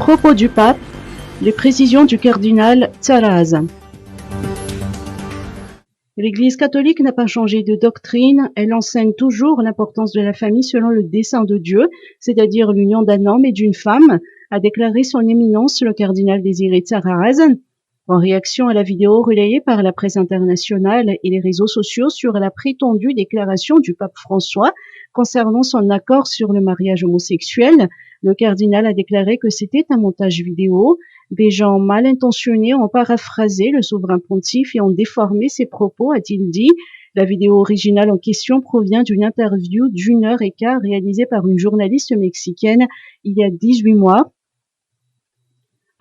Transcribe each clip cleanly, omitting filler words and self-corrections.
Propos du pape, les précisions du cardinal Taraza. L'Église catholique n'a pas changé de doctrine, elle enseigne toujours l'importance de la famille selon le dessein de Dieu, c'est-à-dire l'union d'un homme et d'une femme, a déclaré son éminence le cardinal Désiré Taraza. En réaction à la vidéo relayée par la presse internationale et les réseaux sociaux sur la prétendue déclaration du pape François concernant son accord sur le mariage homosexuel, le cardinal a déclaré que c'était un montage vidéo. Des gens mal intentionnés ont paraphrasé le souverain pontife et ont déformé ses propos, a-t-il dit. La vidéo originale en question provient d'une interview d'1h15 réalisée par une journaliste mexicaine il y a 18 mois.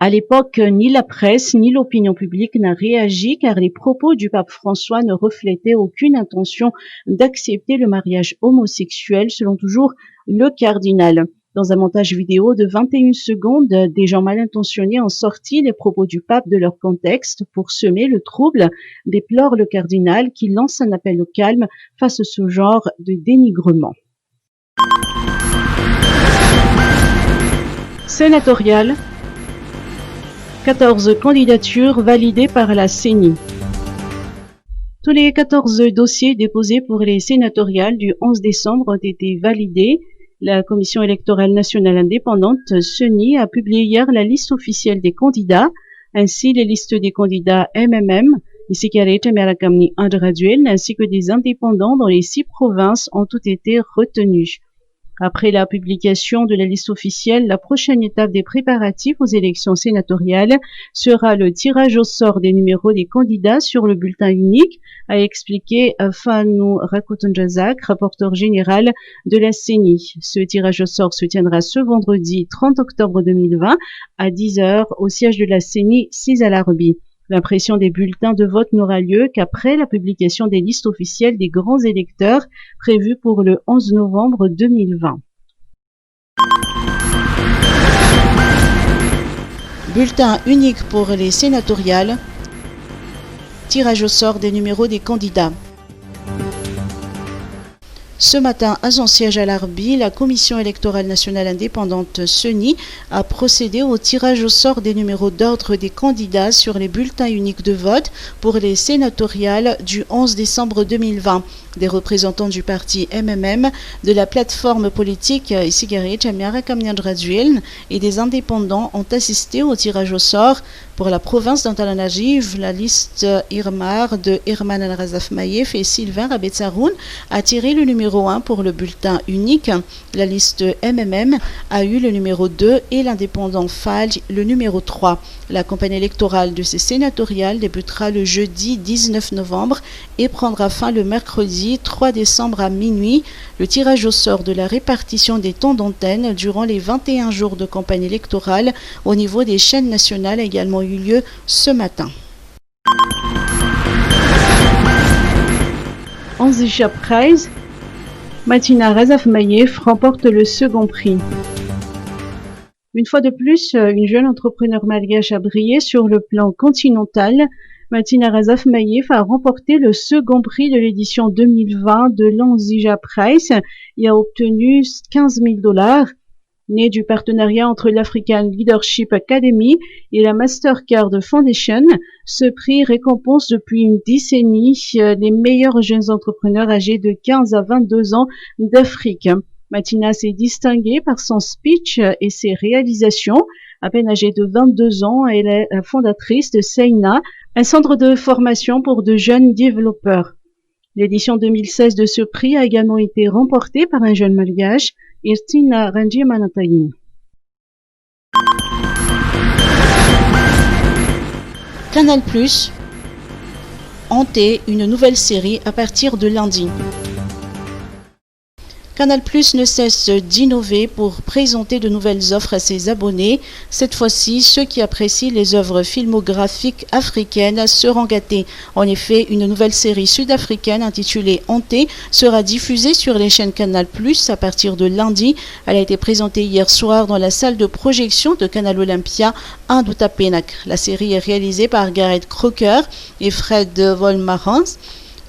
À l'époque, ni la presse ni l'opinion publique n'a réagi car les propos du pape François ne reflétaient aucune intention d'accepter le mariage homosexuel, selon toujours le cardinal. Dans un montage vidéo de 21 secondes, des gens mal intentionnés ont sorti les propos du pape de leur contexte pour semer le trouble, déplore le cardinal qui lance un appel au calme face à ce genre de dénigrement. Sénatorial. 14 candidatures validées par la CENI. Tous les 14 dossiers déposés pour les sénatoriales du 11 décembre ont été validés. La Commission électorale nationale indépendante, CENI, a publié hier la liste officielle des candidats. Ainsi, les listes des candidats MMM, ainsi que des indépendants dans les 6 provinces ont toutes été retenues. Après la publication de la liste officielle, la prochaine étape des préparatifs aux élections sénatoriales sera le tirage au sort des numéros des candidats sur le bulletin unique, a expliqué Fanou Rakutunjazak, rapporteur général de la CENI. Ce tirage au sort se tiendra ce vendredi 30 octobre 2020 à 10h au siège de la CENI 6 à l'Arbi. L'impression des bulletins de vote n'aura lieu qu'après la publication des listes officielles des grands électeurs prévues pour le 11 novembre 2020. Bulletin unique pour les sénatoriales. Tirage au sort des numéros des candidats. Ce matin, à son siège à l'Arbi, la Commission électorale nationale indépendante CENI a procédé au tirage au sort des numéros d'ordre des candidats sur les bulletins uniques de vote pour les sénatoriales du 11 décembre 2020. Des représentants du parti MMM, de la plateforme politique Isigare Jamiara Kamniandraduel et des indépendants ont assisté au tirage au sort. Pour la province d'Antalanajiv, la liste Irmar de Herman Al-Razaf Maïef et Sylvain Rabetsaroun a tiré le numéro 1 pour le bulletin unique. La liste MMM a eu le numéro 2 et l'indépendant Falj le numéro 3. La campagne électorale de ces sénatoriales débutera le jeudi 19 novembre et prendra fin le mercredi 3 décembre à minuit. Le tirage au sort de la répartition des temps d'antenne durant les 21 jours de campagne électorale au niveau des chaînes nationales a également eu lieu ce matin. Anzisha Prize, Martina Razaf Maïef remporte le second prix. Une fois de plus, une jeune entrepreneur malgache a brillé sur le plan continental. Martina Razaf Maïef a remporté le second prix de l'édition 2020 de l'Anzija Prize et a obtenu $15,000. Né du partenariat entre l'African Leadership Academy et la Mastercard Foundation, ce prix récompense depuis une décennie les meilleurs jeunes entrepreneurs âgés de 15 à 22 ans d'Afrique. Martina s'est distinguée par son speech et ses réalisations. À peine âgée de 22 ans, elle est la fondatrice de Seina, un centre de formation pour de jeunes développeurs. L'édition 2016 de ce prix a également été remportée par un jeune malgache, Irtina Ranjimanatayin. Canal+, Hanté, une nouvelle série à partir de lundi. Canal+ ne cesse d'innover pour présenter de nouvelles offres à ses abonnés. Cette fois-ci, ceux qui apprécient les œuvres filmographiques africaines seront gâtés. En effet, une nouvelle série sud-africaine intitulée Hanté sera diffusée sur les chaînes Canal+ à partir de lundi. Elle a été présentée hier soir dans la salle de projection de Canal Olympia à Dutapenak. La série est réalisée par Gareth Croker et Fred Wolmarans.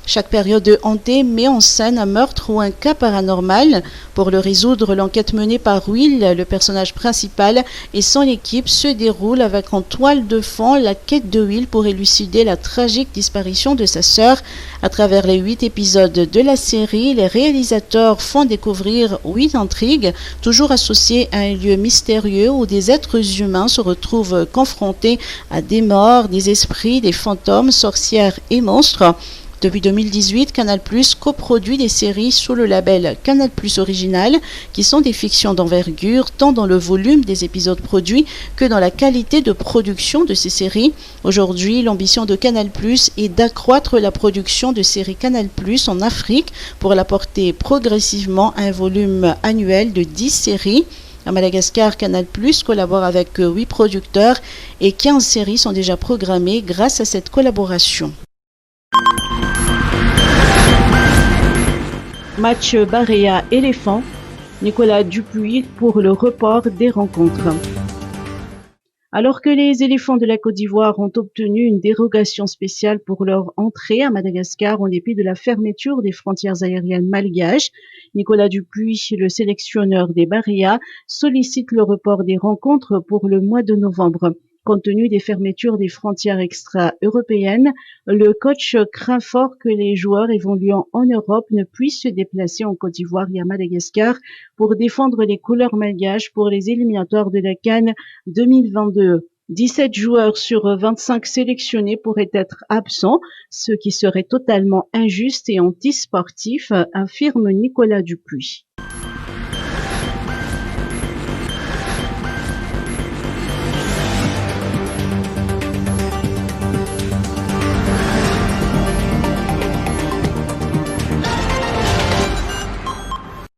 Chaque période hantée met en scène un meurtre ou un cas paranormal. Pour le résoudre, l'enquête menée par Will, le personnage principal, et son équipe se déroule avec en toile de fond la quête de Will pour élucider la tragique disparition de sa sœur. À travers les 8 épisodes de la série, les réalisateurs font découvrir 8 intrigues, toujours associées à un lieu mystérieux où des êtres humains se retrouvent confrontés à des morts, des esprits, des fantômes, sorcières et monstres. Depuis 2018, Canal+ coproduit des séries sous le label Canal+ Original, qui sont des fictions d'envergure, tant dans le volume des épisodes produits que dans la qualité de production de ces séries. Aujourd'hui, l'ambition de Canal+ est d'accroître la production de séries Canal+ en Afrique pour la porter progressivement à un volume annuel de 10 séries. À Madagascar, Canal+ collabore avec 8 producteurs et 15 séries sont déjà programmées grâce à cette collaboration. Match Barea-Éléphant, Nicolas Dupuis pour le report des rencontres. Alors que les éléphants de la Côte d'Ivoire ont obtenu une dérogation spéciale pour leur entrée à Madagascar en dépit de la fermeture des frontières aériennes malgaches, Nicolas Dupuis, le sélectionneur des Barea, sollicite le report des rencontres pour le mois de novembre. Compte tenu des fermetures des frontières extra-européennes, le coach craint fort que les joueurs évoluant en Europe ne puissent se déplacer en Côte d'Ivoire et à Madagascar pour défendre les couleurs malgaches pour les éliminatoires de la CAN 2022. 17 joueurs sur 25 sélectionnés pourraient être absents, ce qui serait totalement injuste et antisportif, affirme Nicolas Dupuis.